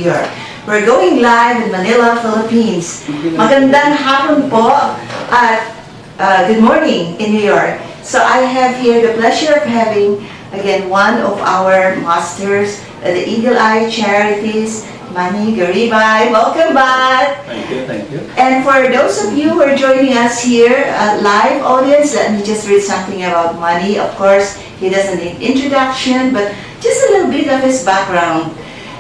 York. We're going live in Manila, Philippines. Magandang hapon po at good morning in New York. So I have here the pleasure of having again one of our masters at the Eagle Eye Charities, Manny Garibay. Welcome back. Thank you, thank you. And for those of you who are joining us here, live audience, let me just read something about Manny. Of course, he doesn't need introduction, but just a little bit of his background.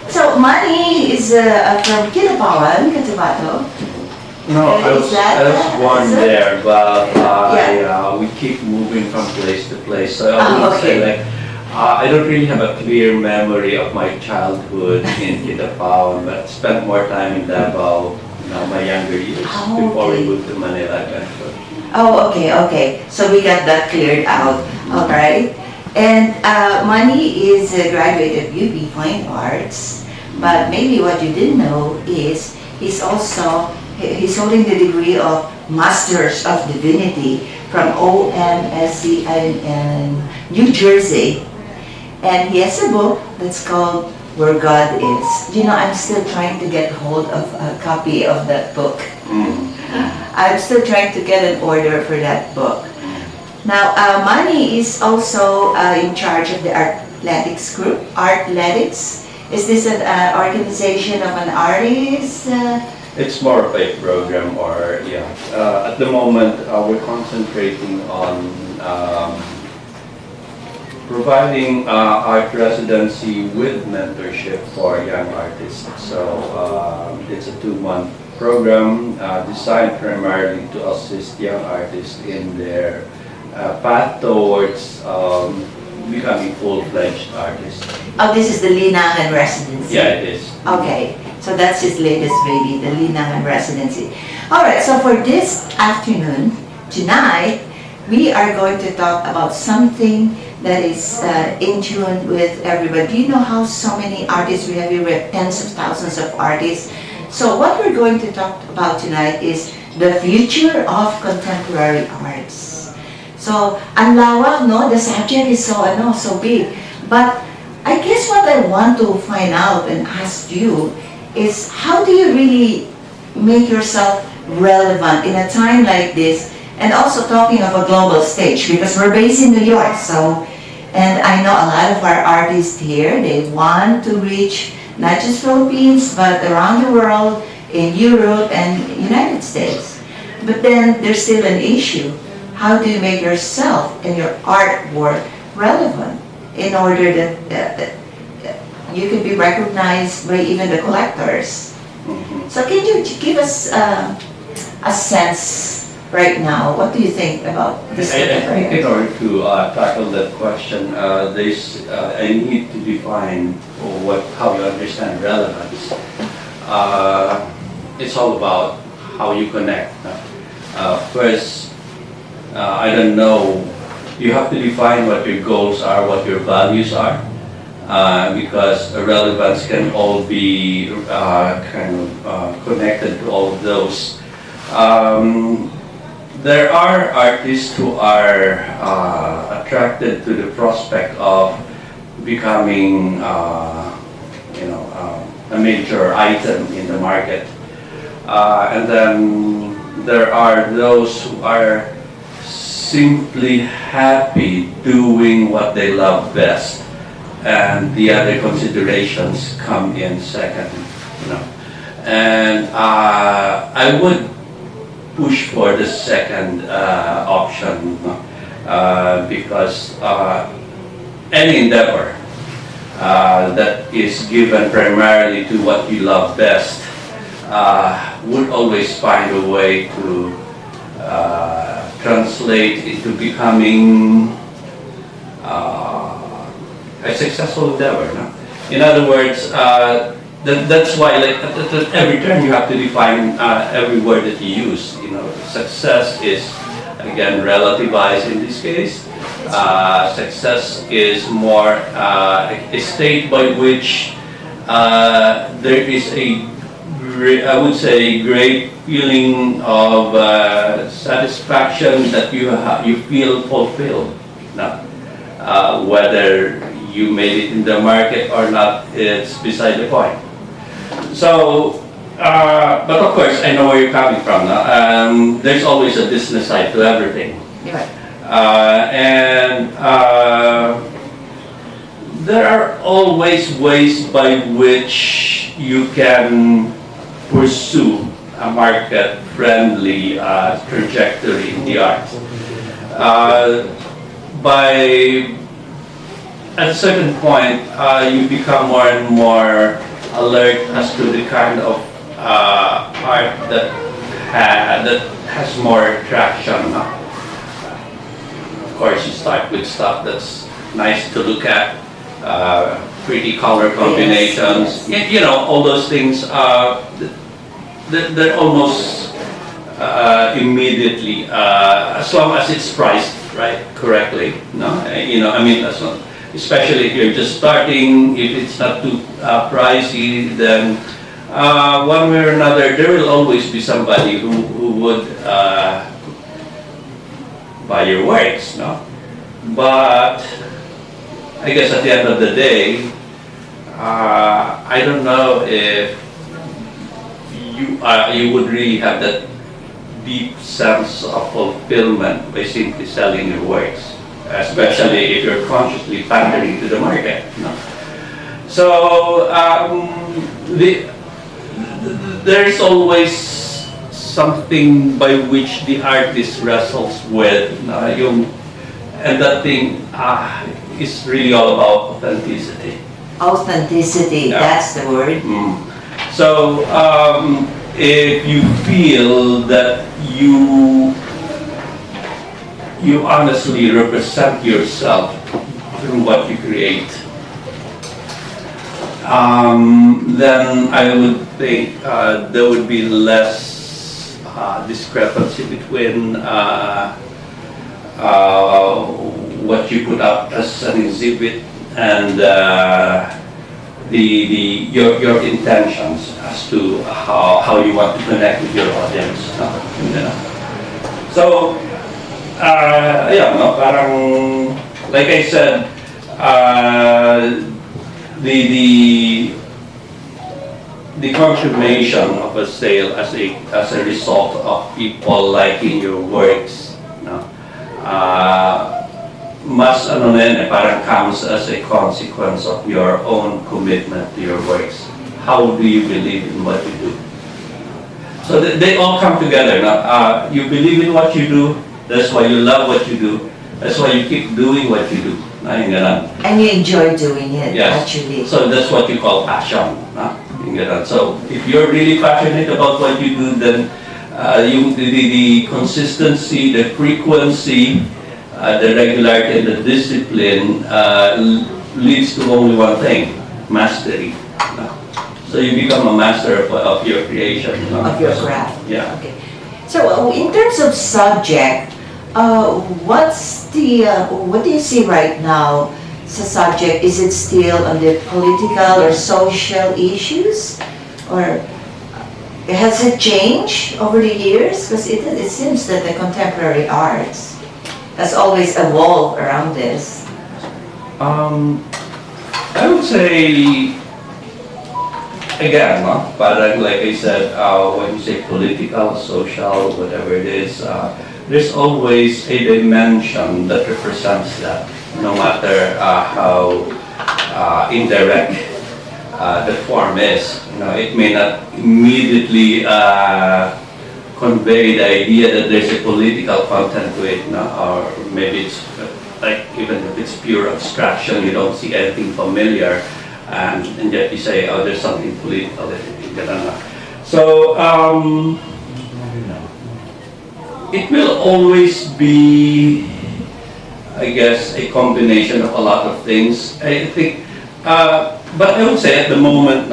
So, Manny is from Kinapawan, Cotabato. No, I was born there, but we keep moving from place to place. So I would say I don't really have a clear memory of my childhood in Kinapawan, but spent more time in Davao, my younger years before we moved to Manila eventually. Oh, okay. So we got that cleared out. All right. And Manny is a graduate of UP Fine Arts, but maybe what you didn't know is he's holding the degree of Masters of Divinity from OMSC in New Jersey. And he has a book that's called Where God Is. You know, I'm still trying to get hold of a copy of that book. I'm still trying to get an order for that book. Now, Manny is also in charge of the athletics group, Artletics. Is this an organization of an artist? It's more of a program, or at the moment we're concentrating on providing art residency with mentorship for young artists. So it's a 2-month program designed primarily to assist young artists in their path towards becoming full-fledged artists. Oh, this is the Linangan Residency? Yeah, it is. Okay, so that's his latest baby, the Linangan Residency. Alright, so for this afternoon, tonight, we are going to talk about something that is in tune with everybody. Do you know how so many artists we have here? We have tens of thousands of artists. So what we're going to talk about tonight is the future of contemporary arts. So, ang lawak, no? The subject is so big. But I guess what I want to find out and ask you is, how do you really make yourself relevant in a time like this? And also talking of a global stage, because we're based in New York, and I know a lot of our artists here, they want to reach not just Philippines, but around the world, in Europe and United States. But then there's still an issue. How do you make yourself and your artwork relevant in order that you can be recognized by even the collectors? So can you give us a sense right now? What do you think about this? I think in order to tackle that question, I need to define how you understand relevance. It's all about how you connect. First, I don't know, you have to define what your goals are, what your values are, because relevance can all be connected to all of those. There are artists who are attracted to the prospect of becoming a major item in the market. And then there are those who are simply happy doing what they love best, and the other considerations come in second. And I would push for the second option, because any endeavor that is given primarily to what you love best would always find a way to translate into becoming a successful endeavor. No? In other words, that's why, like at every turn, you have to define every word that you use. Success is again relativized in this case. Success is more a state by which there is I would say, great feeling of satisfaction that you feel fulfilled. Whether you made it in the market or not, it's beside the point. So, but of course, I know where you're coming from. No? There's always a business side to everything. Right. And there are always ways by which you can pursue a market-friendly trajectory in the arts. At a certain point, you become more and more alert as to the kind of art that has more traction. Of course, you start with stuff that's nice to look at, pretty color combinations, Yes. you know, all those things. They're almost immediately, as long as it's priced right correctly. No, you know, I mean, as long, especially if you're just starting, if it's not too pricey, then one way or another, there will always be somebody who would buy your works, no? But I guess at the end of the day, I don't know if you would really have that deep sense of fulfillment by simply selling your works, especially if you're consciously pandering to the market. No? So there's always something by which the artist wrestles with, and that thing is really all about authenticity. Authenticity, Yeah. that's the word. So if you feel that you honestly represent yourself through what you create, then I would think there would be less discrepancy between what you put up as an exhibit and your intentions as to how you want to connect with your audience. So, yeah, no, parang, like I said, the confirmation of a sale as a result of people liking your works, mas parang comes as a consequence of your own commitment to your works. How do you believe in what you do? So they all come together. You believe in what you do, that's why you love what you do, that's why you keep doing what you do. And you enjoy doing it, yes. actually. So that's what you call passion. So if you're really passionate about what you do, then the consistency, the frequency, the regularity and the discipline leads to only one thing: mastery. So you become a master of your creation. Of your craft. Yeah. Okay. So in terms of subject, what do you see right now sa subject? Is it still on the political or social issues? Or has it changed over the years? Because it seems that the contemporary arts has always evolved around this. I would say, again, parang like I said, when you say political, social, whatever it is, there's always a dimension that represents that, no matter how indirect the form is. It may not immediately convey the idea that there's a political content to it, or maybe it's like, even if it's pure abstraction, you don't see anything familiar, and yet you say, oh, there's something political in it. So it will always be, I guess, a combination of a lot of things. I think, but I would say at the moment,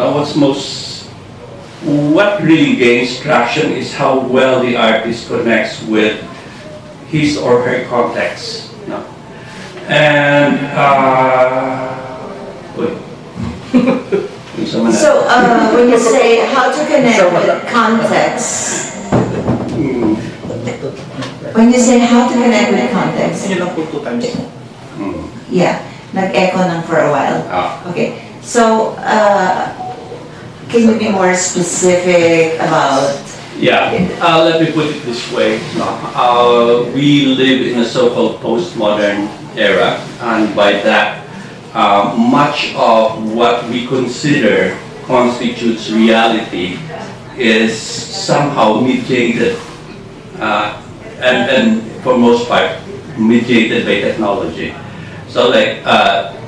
what really gains traction is how well the artist connects with his or her context. And So when you say how to connect with context, when you say how to connect with context, Yun lang po 2 times. yeah, nag-echo nang for a while. Okay, so Can you be more specific about? Yeah, let me put it this way. We live in a so-called postmodern era, and by that, much of what we consider constitutes reality is somehow mediated, and for most part, mediated by technology. So like,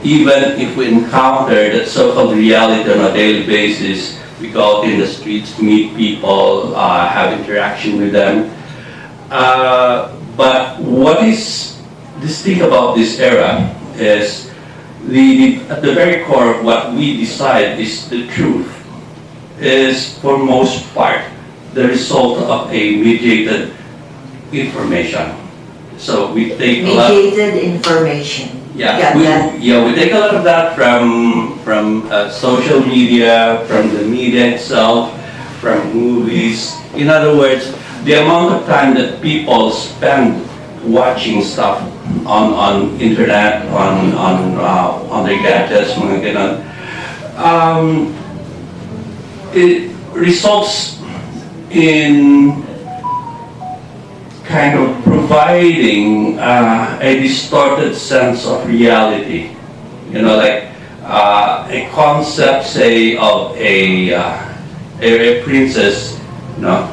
even if we encounter that so-called reality on a daily basis, we go out in the streets, meet people, have interaction with them. But what is distinct about this era is at the very core of what we decide is the truth is, for most part, the result of a mediated information. So we take a lot. Mediated information. Yeah, we take a lot of that from social media, from the media itself, from movies. In other words, the amount of time that people spend watching stuff on internet, on their gadgets, mga ganon, it results in kind of providing a distorted sense of reality. You know, like a concept, say, of a princess, you know,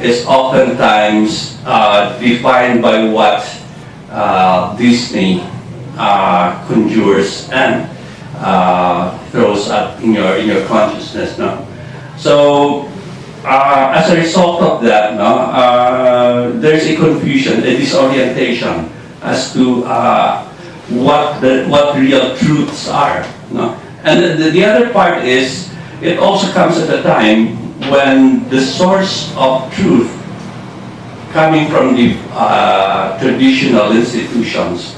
is oftentimes defined by what Disney conjures and throws up in your consciousness. No? So, as a result of that, there's a confusion, a disorientation as to what real truths are. No? And the other part is, it also comes at a time when the source of truth coming from the traditional institutions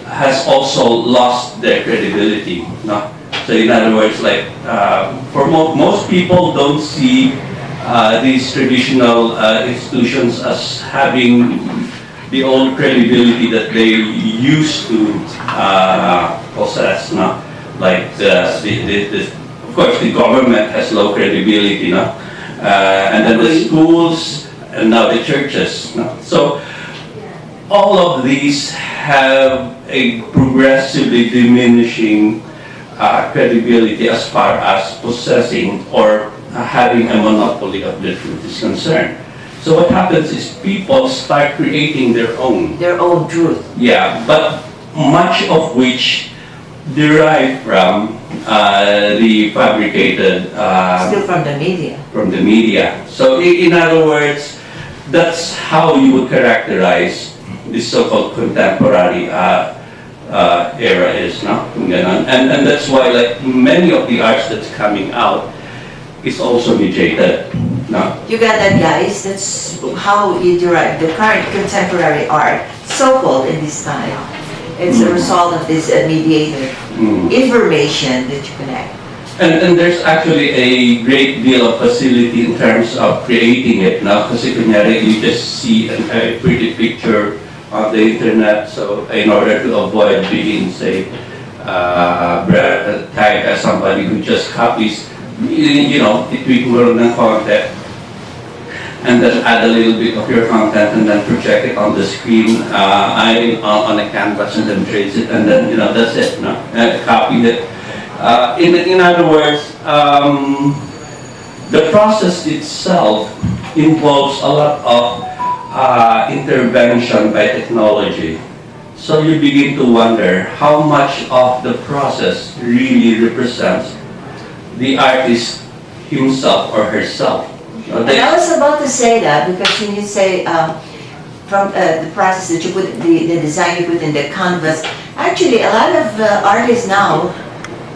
has also lost their credibility. No? So in other words, like for most people don't see these traditional institutions as having the old credibility that they used to possess. No? Like of course, the government has low credibility, no? And then the schools, and now the churches. No? So all of these have a progressively diminishing credibility as far as possessing or having a monopoly of the truth is concerned. So what happens is people start creating their own truth. Yeah, but much of which derive from the fabricated Still from the media. From the media. So in other words, that's how you would characterize this so-called contemporary era is, no? And that's why, like, many of the arts that's coming out is also mediated. No? You got that, guys? That's how you derive the current contemporary art, so-called in this time. It's a result of this mediated information that you connect. And there's actually a great deal of facility in terms of creating it now, kasi kunyari you just see a pretty picture on the internet, so in order to avoid being, say, tagged as somebody who just copies, you know, itweak mo ng content, and then add a little bit of your content and then project it on the screen, on a canvas, and then trace it, and then, you know, that's it, no? Copy it. In other words, the process itself involves a lot of intervention by technology. So you begin to wonder how much of the process really represents the artist himself or herself. And I was about to say that, because when you say from the process that you put, the design you put in the canvas, actually a lot of artists now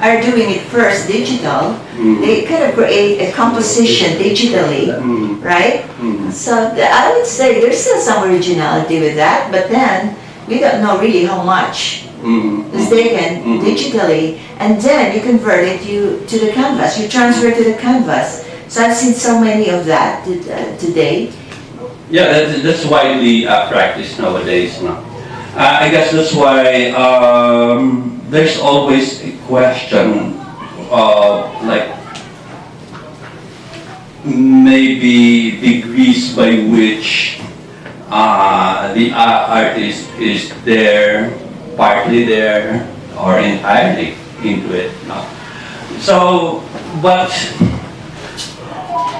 are doing it first digital. They kind of create a composition digitally, right? So I would say there's still some originality with that, but then we don't know really how much is taken digitally, and then you convert it to the canvas, you transfer to the canvas. So I've seen so many of that today. Yeah, that's widely practiced nowadays. No? I guess that's why there's always a question of, like, maybe degrees by which the artist is there, partly there, or entirely into it. No? So, but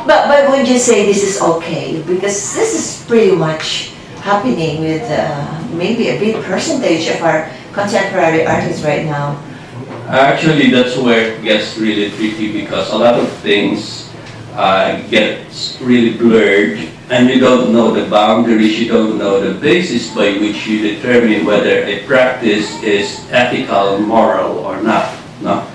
But would you say this is okay? Because this is pretty much happening with maybe a big percentage of our contemporary artists right now. actually that's where it gets really tricky because a lot of things gets really blurred and you don't know the boundaries, you don't know the basis by which you determine whether a practice is ethical, moral or not. No?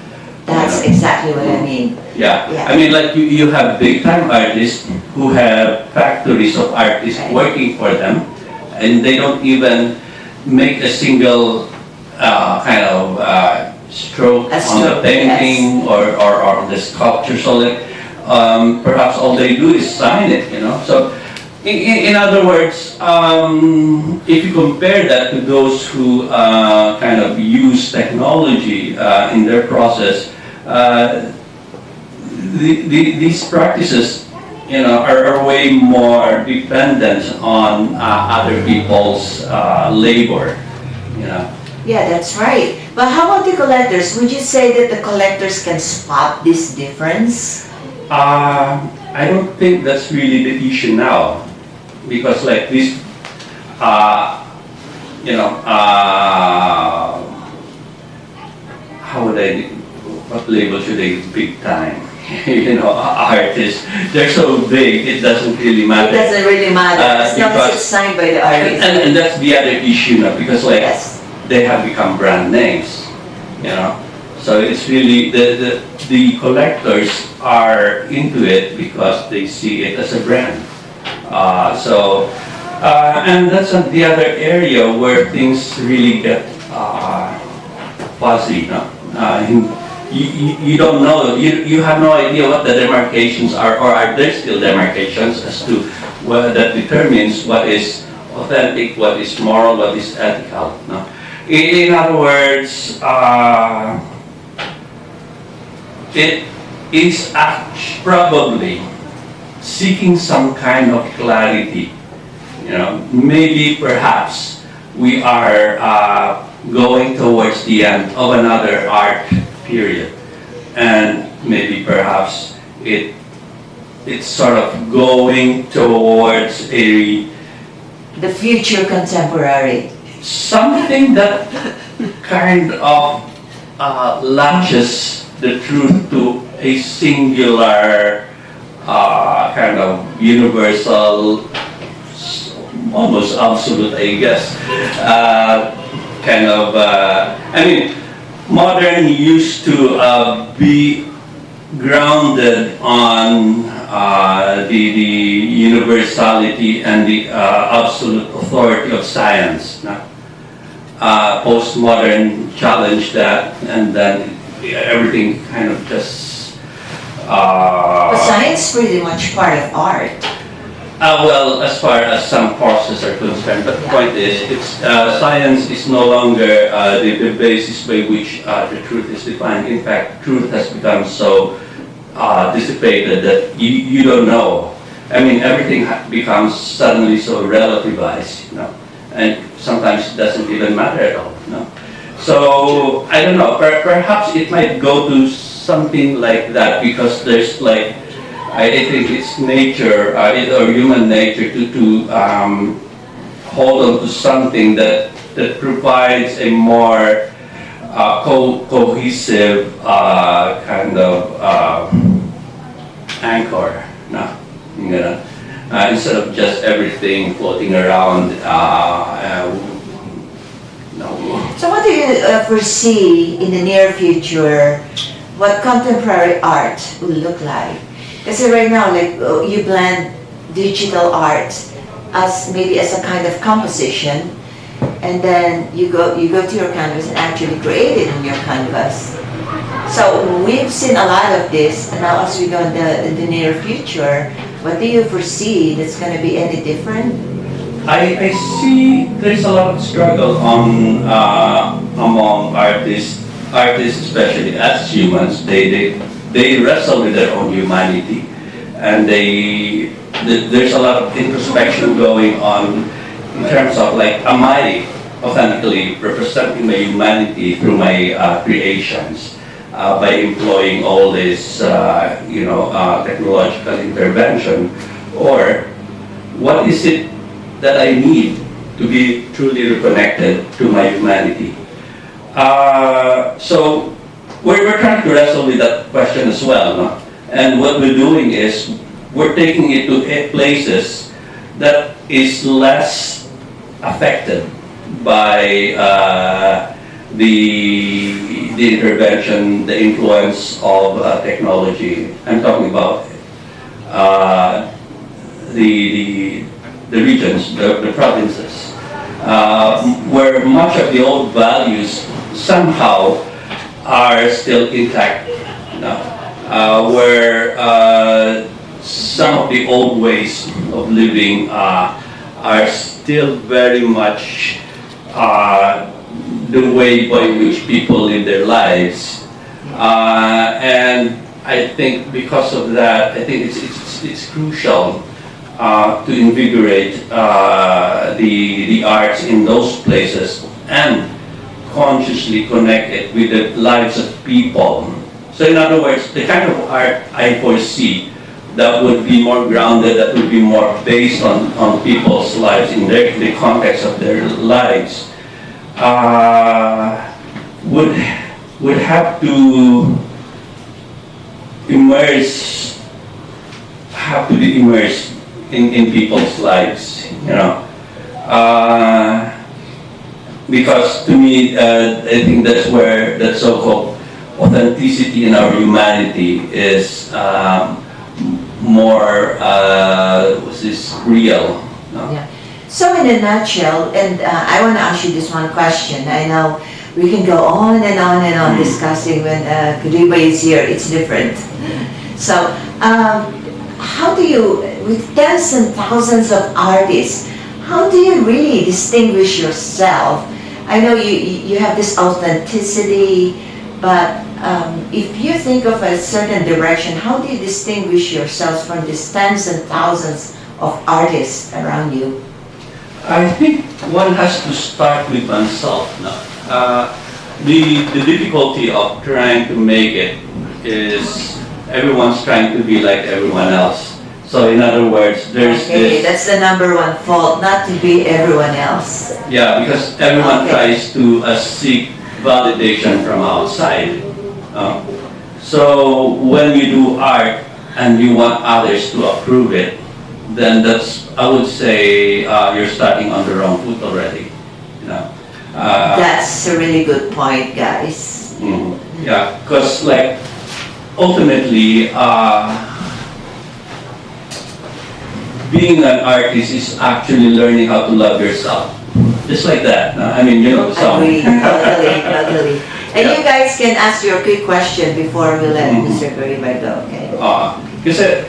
That's You know? exactly what I mean. Yeah. Yeah. I mean, like you have big time artists who have factories of artists Right. working for them, and they don't even make a single kind of stroke A on the stroke, painting or on the sculpture. So like, perhaps all they do is sign it, you know. So in other words, if you compare that to those who kind of use technology in their process, these practices, you know, are way more dependent on other people's labor, you know. Yeah, that's right. But how about the collectors? Would you say that the collectors can spot this difference? I don't think that's really the issue now, because like this, you know, how would what label should I give? Big time? You know, artists, they're so big, it doesn't really It matter. doesn't really matter as long as because- it's signed by the artist. And that's the other issue now, because like, Yes. they have become brand names, you know. So it's really, the collectors are into it because they see it as a brand. And that's the other area where things really get fuzzy, no? You don't know, you have no idea what the demarcations are, or are there still demarcations as to what that determines what is authentic, what is moral, what is ethical, no? In other words, it is probably seeking some kind of clarity. You know, maybe perhaps we are going towards the end of another art period, and maybe perhaps it's sort of going towards The future contemporary. something that kind of latches the truth to a singular kind of universal, almost absolute, I guess, kind of, I mean, modern used to be grounded on the universality and the absolute authority of science. No? Postmodern challenged that, and then everything kind of just. But science is pretty much part of art. Well, as far as some courses are concerned, but the point is, science is no longer the basis by which the truth is defined. In fact, truth has become so dissipated that you don't know. I mean, everything becomes suddenly so relativized, you know, and sometimes it doesn't even matter at all, you know. So, I don't know, perhaps it might go to something like that, because there's like, I think it's nature, or human nature to hold on to something that provides a more cohesive kind of anchor, no? You know, instead of just everything floating around. No. So what do you foresee in the near future what contemporary art will look like? Kasi right now, like you blend digital art as maybe as a kind of composition, and then you go to your canvas and actually create it on your canvas. So we've seen a lot of this, and now as we go in the near future, what do you foresee that's going to be any different? I see there's a lot of struggle on among artists especially as humans. They wrestle with their own humanity, and there's a lot of introspection going on in terms of like, am I authentically representing my humanity through my creations by employing all this, technological intervention, or what is it that I need to be truly reconnected to my humanity? So we're trying to wrestle with that question as well, no? And what we're doing is we're taking it to places that is less affected by the intervention, the influence of technology. I'm talking about the regions, the provinces, where much of the old values somehow are still intact, where some of the old ways of living are still very much the way by which people live their lives. And I think because of that, I think it's crucial to invigorate the arts in those places and consciously connect it with the lives of people. So in other words, the kind of art I foresee that would be more grounded, that would be more based on people's lives, in the context of their lives, would have to be immersed in people's lives, because to me, I think that's where that so-called authenticity in our humanity is more real. Yeah. So in a nutshell, and I want to ask you this one question. I know we can go on and on and on discussing when Garibay is here, it's different. So how do you, with tens and thousands of artists, how do you really distinguish yourself? I know you have this authenticity, but if you think of a certain direction, how do you distinguish yourselves from these tens and thousands of artists around you? I think one has to start with oneself now. The difficulty of trying to make it is everyone's trying to be like everyone else. So in other words, there's this... That's the number one fault, not to be everyone else. Yeah, because everyone tries to seek validation from outside. So when you do art and you want others to approve it, then that's, I would say, you're starting on the wrong foot already. That's a really good point, guys. Yeah, because like ultimately, being an artist is actually learning how to love yourself. Just like that. I mean, you know the song. Agree, totally. And you guys can ask your quick question before we let Mr. Garibay go, okay? Kasi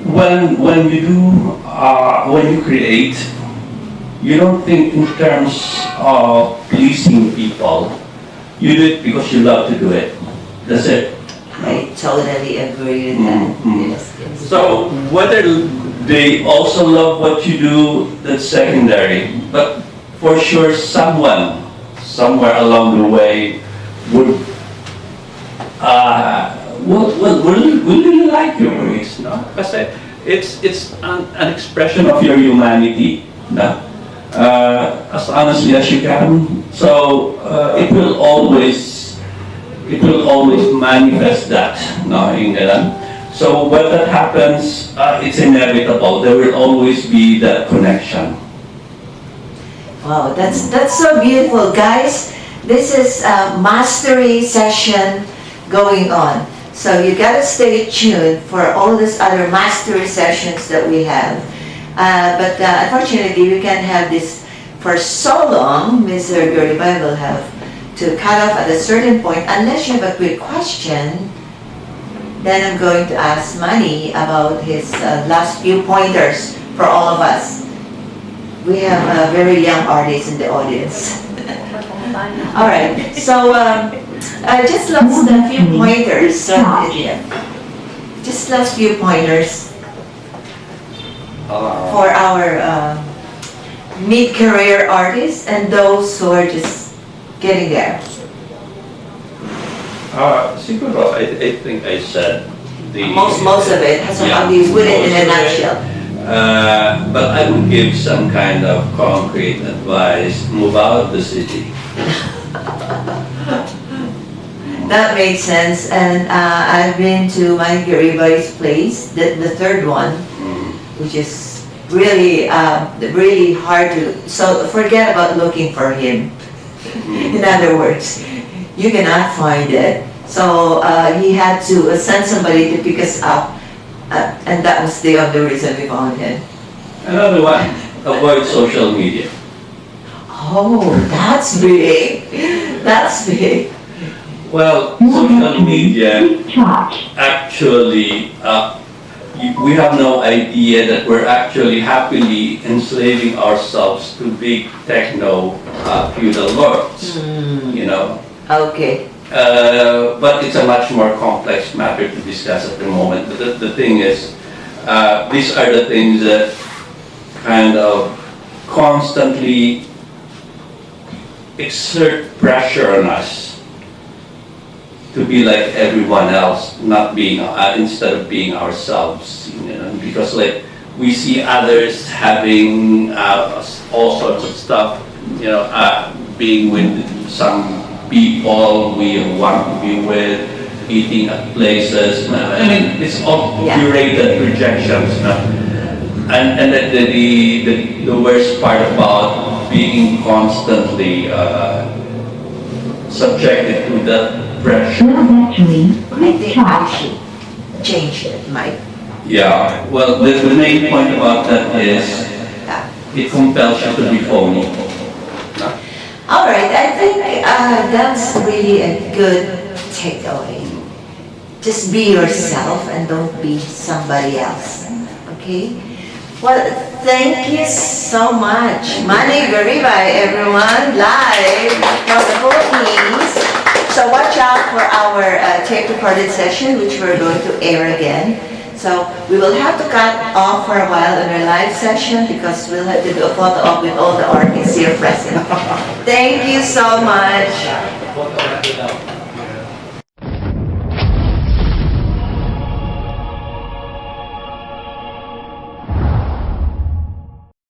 when you create, you don't think in terms of pleasing people. You do it because you love to do it. That's it. I totally agree with that. Yes. So whether they also love what you do, that's secondary. But for sure, someone somewhere along the way would really like your works, no? Kasi it's an expression of your humanity, no? As honestly as you can. So it will always manifest that, no? So when that happens, it's inevitable. There will always be that connection. Wow, that's so beautiful, guys. This is a mastery session going on. So you gotta stay tuned for all these other mastery sessions that we have. But unfortunately, we can't have this for so long. Mr. Garibay will have to cut off at a certain point. Unless you have a quick question, then I'm going to ask Manny about his last few pointers for all of us. We have a very young artists in the audience. All right, so just lost a few pointers. Yeah. just last few pointers Uh, for our mid-career artists and those who are just getting there. siguro, I think I said the... Most of it, so how do you put it in a nutshell? But I would give some kind of concrete advice. Move out of the city. That makes sense, and I've been to Manny Garibay's place, the third one, which is really, really hard to, so forget about looking for him. In other words, you cannot find it. So he had to send somebody to pick us up, and that was the other reason we found him. Another one, avoid social media. Oh, that's big. That's big. Well, social media actually, we have no idea that we're actually happily enslaving ourselves to big techno feudal lords, you know. Okay. But it's a much more complex matter to discuss at the moment. But the thing is, these are the things that kind of constantly exert pressure on us to be like everyone else, not being instead of being ourselves, you know, because like we see others having all sorts of stuff, you know, being with some people we want to be with, eating at places. I mean, it's all curated projections, you know? And the worst part about being constantly subjected to that pressure. I think I should change it, Mike. Yeah, well, the main point about that is it compels you to be phony. All right, I think that's really a good takeaway. Just be yourself and don't be somebody else. Okay? Well, thank you so much. Manny Garibay, everyone, live from the Philippines. So watch out for our tape recorded session, which we're going to air again. So we will have to cut off for a while on our live session because we'll have to do a photo op with all the artists here present. Thank you so much.